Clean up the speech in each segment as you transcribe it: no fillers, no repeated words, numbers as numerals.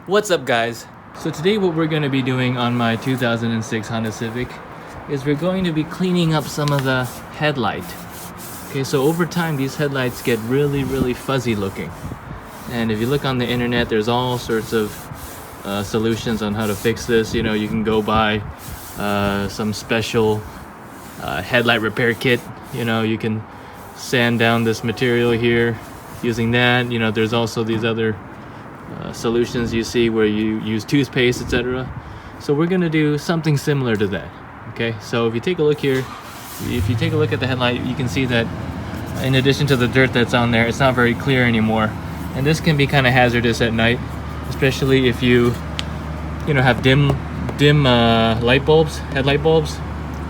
What's up, guys? So today what we're going to be doing on my 2006 Honda Civic is we're going to be cleaning up some of the headlight. Okay, so over time these headlights get really fuzzy looking. And if you look on the internet, there's all sorts of solutions on how to fix this. You know, you can go buy some special headlight repair kit. You know, you can sand down this material here using that. You know, there's also these other solutions you see where you use toothpaste, etc. So we're going to do something similar to that. Okay, so if you take a look here, if you take a look at the headlight, you can see that in addition to the dirt that's on there, it's not very clear anymore. And this can be kind of hazardous at night, especially if you have dim light bulbs, headlight bulbs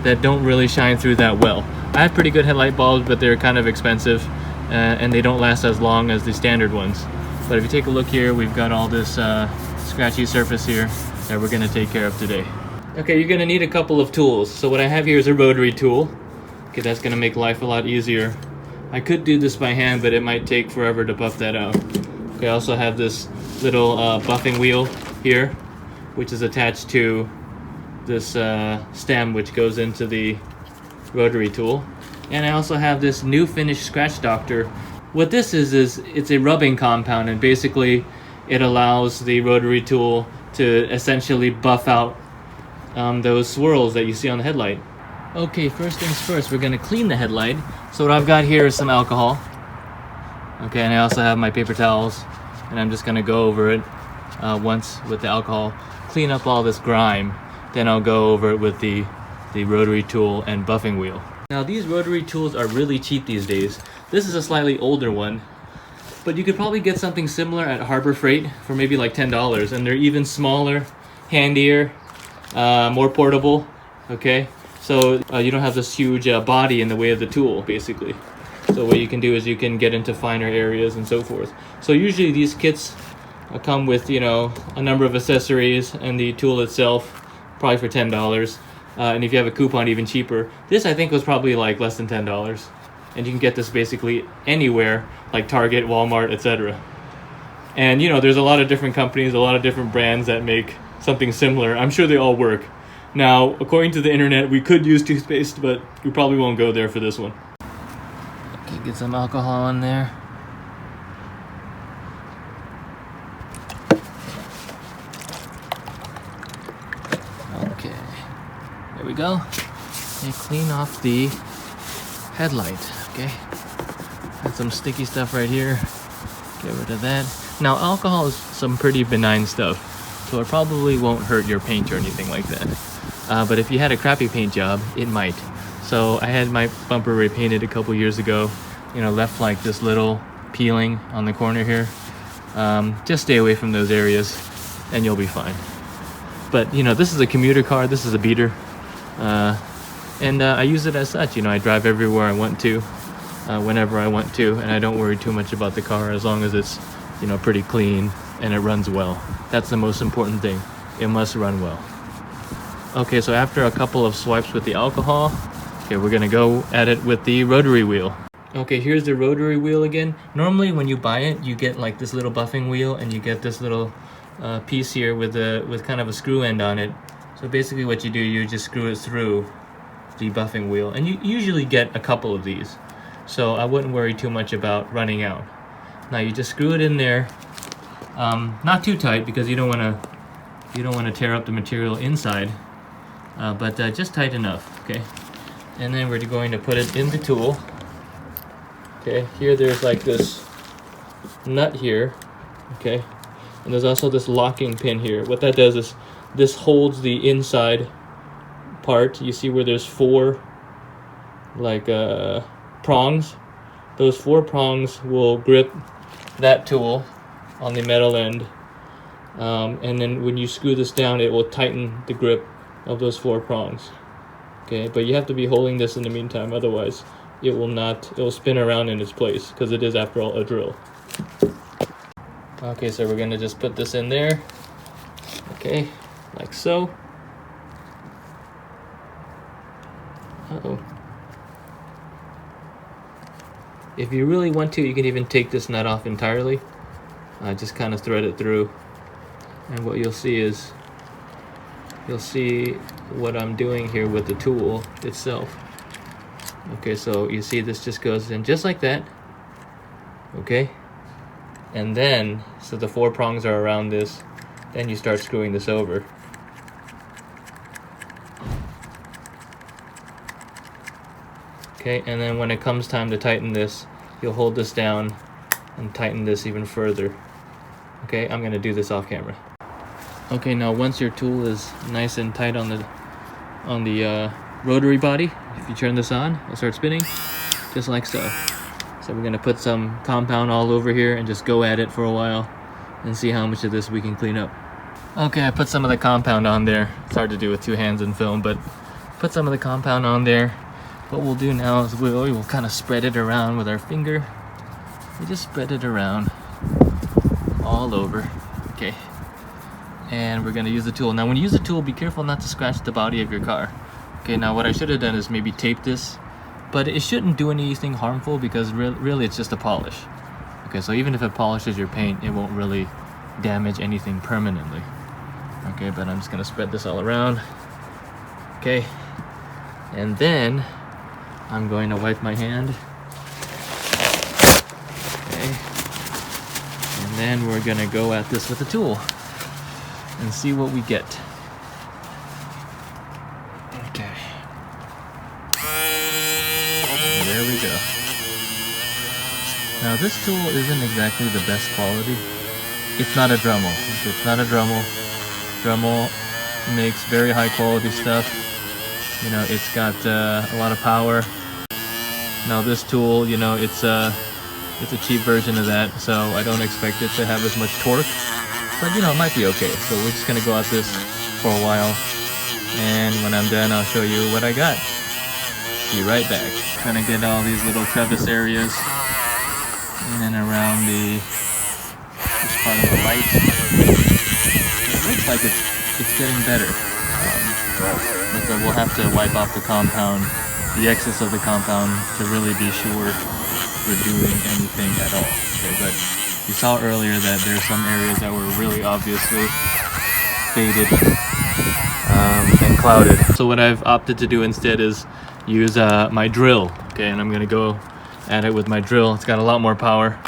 that don't really shine through that well. I have pretty good headlight bulbs, but they're kind of expensive and they don't last as long as the standard ones. But if you take a look here, we've got all this scratchy surface here that we're going to take care of today. Okay, you're going to need a couple of tools. So what I have here is a rotary tool. Okay, that's going to make life a lot easier. I could do this by hand, but it might take forever to buff that out. Okay, I also have this little buffing wheel here, which is attached to this stem which goes into the rotary tool. And I also have this new finish scratch doctor. What this is it's a rubbing compound, and basically it allows the rotary tool to essentially buff out those swirls that you see on the headlight. Okay, first things first, we're going to clean the headlight. So what I've got here is some alcohol. Okay, and I also have my paper towels, and I'm just going to go over it once with the alcohol, clean up all this grime. Then I'll go over it with the rotary tool and buffing wheel. Now these rotary tools are really cheap these days. This is a slightly older one, but you could probably get something similar at Harbor Freight for maybe like $10, and they're even smaller, handier, more portable. Okay, so you don't have this huge body in the way of the tool, basically. So what you can do is you can get into finer areas and so forth. So usually these kits come with, you know, a number of accessories and the tool itself, probably for $10. And if you have a coupon, even cheaper. This I think was probably like less than $10. And you can get this basically anywhere, like Target, Walmart, etc. And you know, there's a lot of different companies, a lot of different brands that make something similar. I'm sure they all work. Now, according to the internet, we could use toothpaste, but we probably won't go there for this one. Okay, get some alcohol in there. Okay, there we go. And clean off the headlight. Okay, got some sticky stuff right here. Get rid of that. Now, alcohol is some pretty benign stuff, so it probably won't hurt your paint or anything like that. But if you had a crappy paint job, it might. So I had my bumper repainted a couple years ago. You know, left like this little peeling on the corner here. Just stay away from those areas, and you'll be fine. But you know, this is a commuter car. This is a beater, and I use it as such. You know, I drive everywhere I want to, whenever I want to, and I don't worry too much about the car as long as it's, you know, pretty clean and it runs well. That's the most important thing. It must run well. Okay, so after a couple of swipes with the alcohol, okay, we're gonna go at it with the rotary wheel. Okay, here's the rotary wheel again. Normally when you buy it, you get like this little buffing wheel, and you get this little piece here with kind of a screw end on it. So basically what you do, you just screw it through the buffing wheel, and you usually get a couple of these. So I wouldn't worry too much about running out. Now you just screw it in there, not too tight because you don't want to tear up the material inside. But just tight enough, okay? And then we're going to put it in the tool. Okay, here there's like this nut here, okay? And there's also this locking pin here. What that does is this holds the inside part. You see where there's four like prongs? Those four prongs will grip that tool on the metal end. And then when you screw this down, it will tighten the grip of those four prongs. Okay, but you have to be holding this in the meantime, otherwise it will spin around in its place, because it is, after all, a drill. Okay, so we're going to just put this in there. Okay, like so. Uh-oh. If you really want to, you can even take this nut off entirely. Just kind of thread it through. And what you'll see is, you'll see what I'm doing here with the tool itself. Okay, so you see this just goes in just like that. Okay, and then, so the 4 prongs are around this, then you start screwing this over. Okay, and then when it comes time to tighten this, you'll hold this down and tighten this even further. Okay, I'm gonna do this off camera. Okay, now once your tool is nice and tight on the rotary body, if you turn this on, it'll start spinning, just like so. So we're gonna put some compound all over here and just go at it for a while and see how much of this we can clean up. Okay, I put some of the compound on there. It's hard to do with 2 hands in film, but put some of the compound on there. What we'll do now is we'll kind of spread it around with our finger. We just spread it around all over. Okay, and we're gonna use the tool. Now when you use the tool, be careful not to scratch the body of your car. Okay, now what I should have done is maybe tape this, but it shouldn't do anything harmful because really it's just a polish. Okay, so even if it polishes your paint, it won't really damage anything permanently. Okay, but I'm just gonna spread this all around. Okay, and then I'm going to wipe my hand. Okay, and then we're gonna go at this with a tool and see what we get. Okay, there we go. Now this tool isn't exactly the best quality. It's not a Dremel. It's not a Dremel. Dremel makes very high quality stuff. You know, it's got a lot of power. Now this tool, you know, it's a cheap version of that, so I don't expect it to have as much torque. But you know, it might be okay. So we're just gonna go at this for a while, and when I'm done, I'll show you what I got. Be right back. Trying to get all these little crevice areas in and around this part of the light. It looks like it's getting better. But we'll have to wipe off the compound, the excess of the compound, to really be sure we're doing anything at all. Okay, but you saw earlier that there's some areas that were really obviously faded and clouded. So what I've opted to do instead is use my drill. Okay, and I'm gonna go at it with my drill. It's got a lot more power,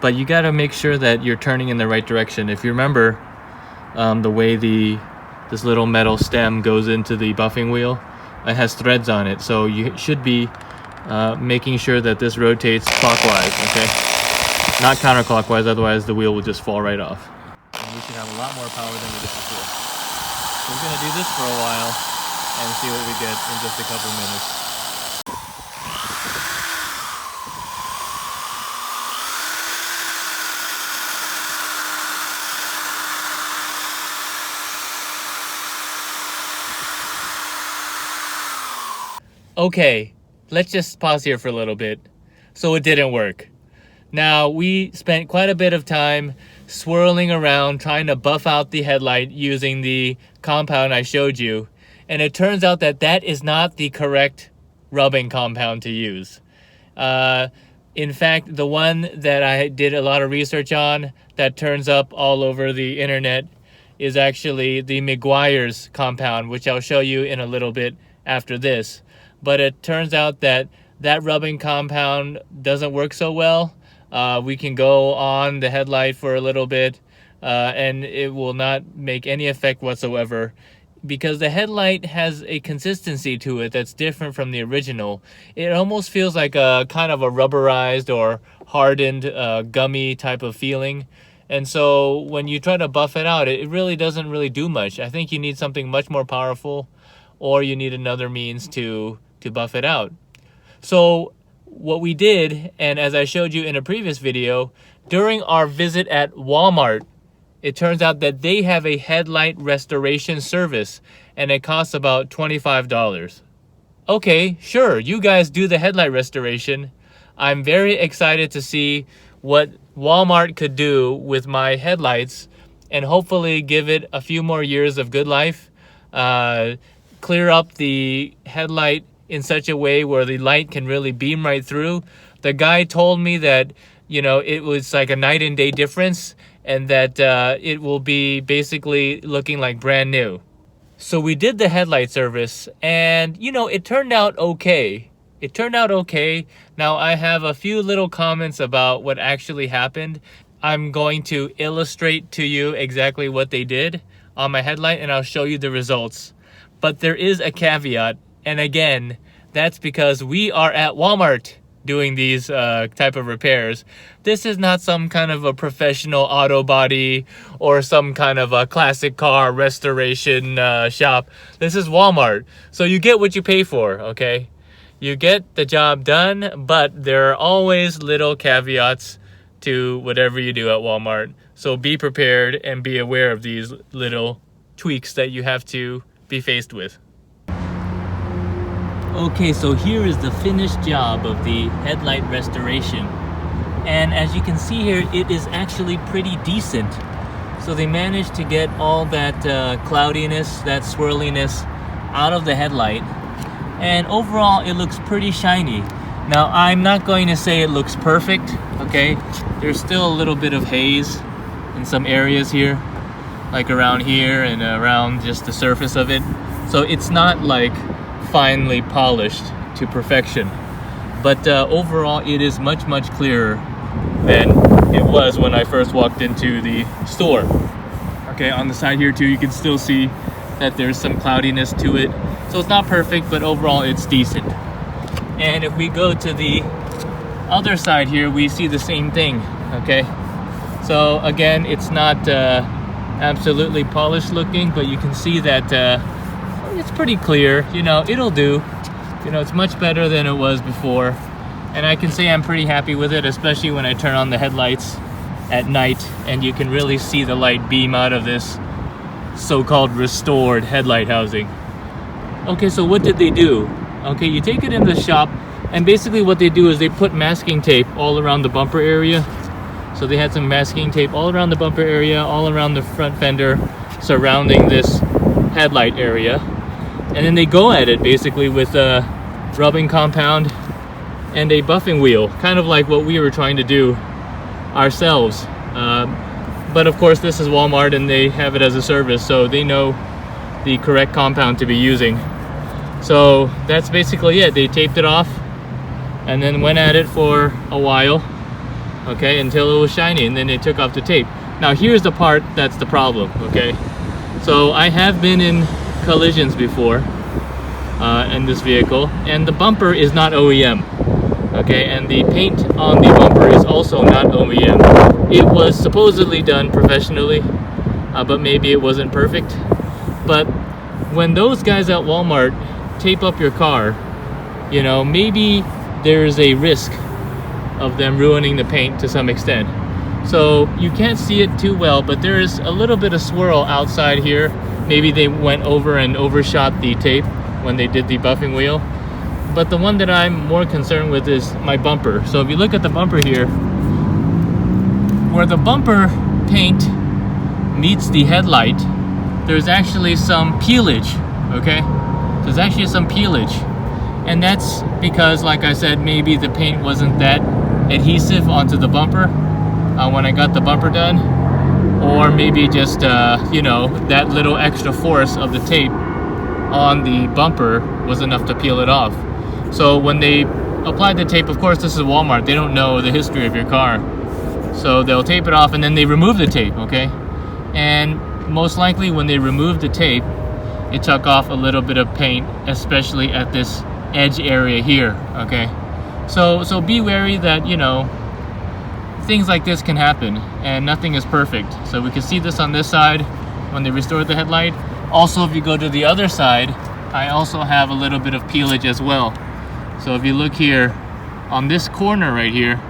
but you gotta make sure that you're turning in the right direction. If you remember the way this little metal stem goes into the buffing wheel, it has threads on it, so you should be making sure that this rotates clockwise, okay? Not counterclockwise, otherwise the wheel will just fall right off. And we should have a lot more power than we did before. So we're gonna do this for a while and see what we get in just a couple minutes. Okay, let's just pause here for a little bit. So it didn't work. Now, we spent quite a bit of time swirling around trying to buff out the headlight using the compound I showed you. And it turns out that that is not the correct rubbing compound to use. In fact, the one that I did a lot of research on that turns up all over the internet is actually the Meguire's compound, which I'll show you in a little bit after this. But it turns out that that rubbing compound doesn't work so well. We can go on the headlight for a little bit and it will not make any effect whatsoever, because the headlight has a consistency to it that's different from the original. It almost feels like a kind of a rubberized or hardened gummy type of feeling. And so when you try to buff it out, it really doesn't really do much. I think you need something much more powerful, or you need another means to buff it out. So what we did, and as I showed you in a previous video, during our visit at Walmart, it turns out that they have a headlight restoration service, and it costs about $25. Okay, sure, you guys do the headlight restoration. I'm very excited to see what Walmart could do with my headlights and hopefully give it a few more years of good life. Clear up the headlight in such a way where the light can really beam right through. The guy told me that, you know, it was like a night and day difference, and that it will be basically looking like brand new. So we did the headlight service, and you know, it turned out okay. It turned out okay. Now I have a few little comments about what actually happened. I'm going to illustrate to you exactly what they did on my headlight, and I'll show you the results. But there is a caveat, and again, that's because we are at Walmart doing these type of repairs. This is not some kind of a professional auto body or some kind of a classic car restoration shop. This is Walmart. So you get what you pay for, okay? You get the job done, but there are always little caveats to whatever you do at Walmart. So be prepared and be aware of these little tweaks that you have to be faced with. Okay, so here is the finished job of the headlight restoration. And as you can see here, it is actually pretty decent. So they managed to get all that cloudiness, that swirliness out of the headlight. And overall, it looks pretty shiny. Now, I'm not going to say it looks perfect, okay? There's still a little bit of haze in some areas here, like around here and around just the surface of it. So it's not like finely polished to perfection, but overall it is much clearer than it was when I first walked into the store. Okay, on the side here too, you can still see that there's some cloudiness to it, so it's not perfect, but overall it's decent. And if we go to the other side here, we see the same thing. Okay, so again, it's not absolutely polished looking, but you can see that it's pretty clear. You know, it'll do. You know, it's much better than it was before, and I can say I'm pretty happy with it, especially when I turn on the headlights at night and you can really see the light beam out of this so-called restored headlight housing. Okay, so what did they do? Okay, you take it in the shop, and basically what they do is they put masking tape all around the bumper area. So they had some masking tape all around the bumper area, all around the front fender, surrounding this headlight area. And then they go at it basically with a rubbing compound and a buffing wheel, kind of like what we were trying to do ourselves. But of course, this is Walmart and they have it as a service, so they know the correct compound to be using. So that's basically it. They taped it off and then went at it for a while, okay, until it was shiny, and then they took off the tape. Now here's the part that's the problem, okay? So I have been in collisions before in this vehicle, and the bumper is not OEM, okay, and the paint on the bumper is also not OEM. It was supposedly done professionally, but maybe it wasn't perfect. But when those guys at Walmart tape up your car, you know, maybe there's a risk of them ruining the paint to some extent. So you can't see it too well, but there's a little bit of swirl outside here. Maybe they went over and overshot the tape when they did the buffing wheel. But the one that I'm more concerned with is my bumper. So if you look at the bumper here, where the bumper paint meets the headlight, there's actually some peelage, okay? There's actually some peelage. And that's because, like I said, maybe the paint wasn't that adhesive onto the bumper when I got the bumper done. Or maybe just, you know, that little extra force of the tape on the bumper was enough to peel it off. So when they applied the tape, of course, this is Walmart, they don't know the history of your car. So they'll tape it off and then they remove the tape, okay? And most likely when they removed the tape, it took off a little bit of paint, especially at this edge area here, okay? So be wary that, you know, things like this can happen and nothing is perfect. So we can see this on this side when they restored the headlight. Also, if you go to the other side, I also have a little bit of peelage as well. So if you look here on this corner right here,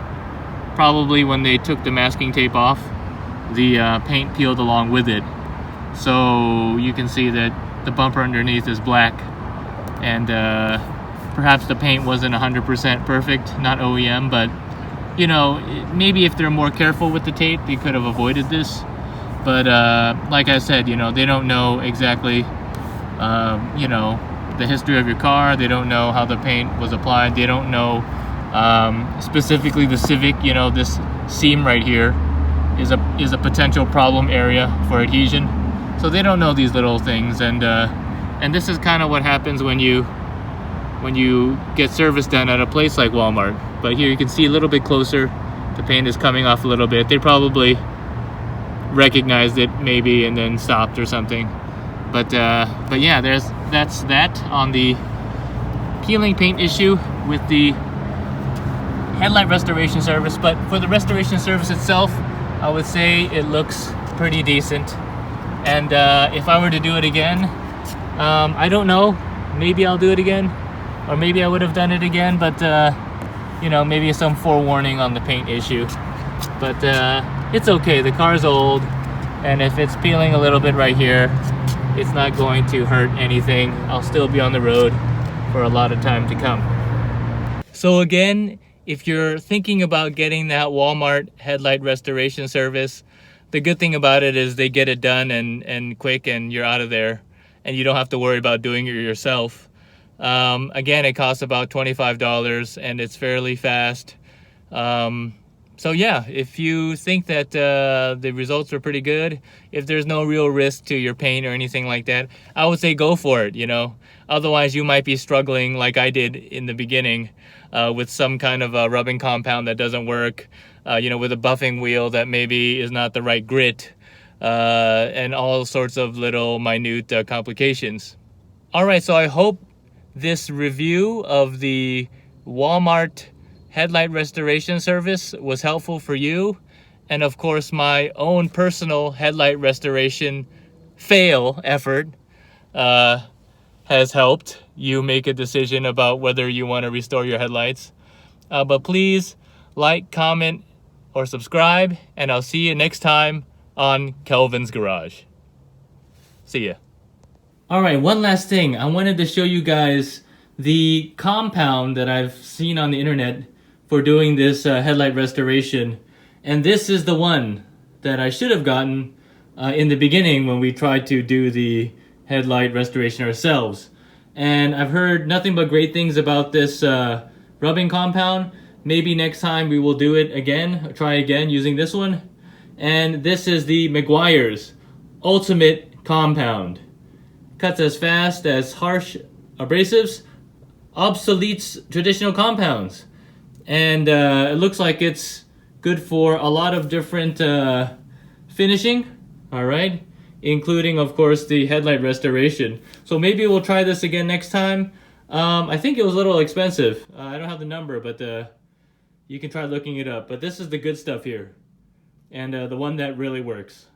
probably when they took the masking tape off, the paint peeled along with it. So you can see that the bumper underneath is black, and perhaps the paint wasn't 100% perfect, not OEM, but you know, maybe if they're more careful with the tape, they could have avoided this. But like I said, you know, they don't know exactly, you know, the history of your car. They don't know how the paint was applied. They don't know specifically the Civic, you know, this seam right here is a potential problem area for adhesion. So they don't know these little things, and this is kind of what happens when you get service done at a place like Walmart. But here you can see a little bit closer, the paint is coming off a little bit. They probably recognized it maybe and then stopped or something. But yeah, that's that on the peeling paint issue with the headlight restoration service. But for the restoration service itself, I would say it looks pretty decent. And if I were to do it again, I don't know, maybe I'll do it again, or maybe I would have done it again, but you know, maybe some forewarning on the paint issue. But it's okay, the car's old, and if it's peeling a little bit right here, it's not going to hurt anything. I'll still be on the road for a lot of time to come. So again, if you're thinking about getting that Walmart headlight restoration service, the good thing about it is they get it done and quick, and you're out of there, and you don't have to worry about doing it yourself. Again, it costs about $25 and it's fairly fast. So yeah, if you think that the results are pretty good, if there's no real risk to your paint or anything like that, I would say go for it, you know. Otherwise, you might be struggling like I did in the beginning with some kind of a rubbing compound that doesn't work, you know, with a buffing wheel that maybe is not the right grit, and all sorts of little minute complications. All right, so I hope this review of the Walmart headlight restoration service was helpful for you. And of course, my own personal headlight restoration fail effort has helped you make a decision about whether you want to restore your headlights. But please like, comment, or subscribe, and I'll see you next time on Kelvin's Garage. See ya. All right, one last thing. I wanted to show you guys the compound that I've seen on the internet for doing this headlight restoration. And this is the one that I should have gotten in the beginning when we tried to do the headlight restoration ourselves. And I've heard nothing but great things about this rubbing compound. Maybe next time we will do it again, try again using this one. And this is the Meguire's Ultimate Compound. Cuts as fast as harsh abrasives, obsoletes traditional compounds. And it looks like it's good for a lot of different finishing, all right? Including, of course, the headlight restoration. So maybe we'll try this again next time. I think it was a little expensive. I don't have the number, but you can try looking it up. But this is the good stuff here, and the one that really works.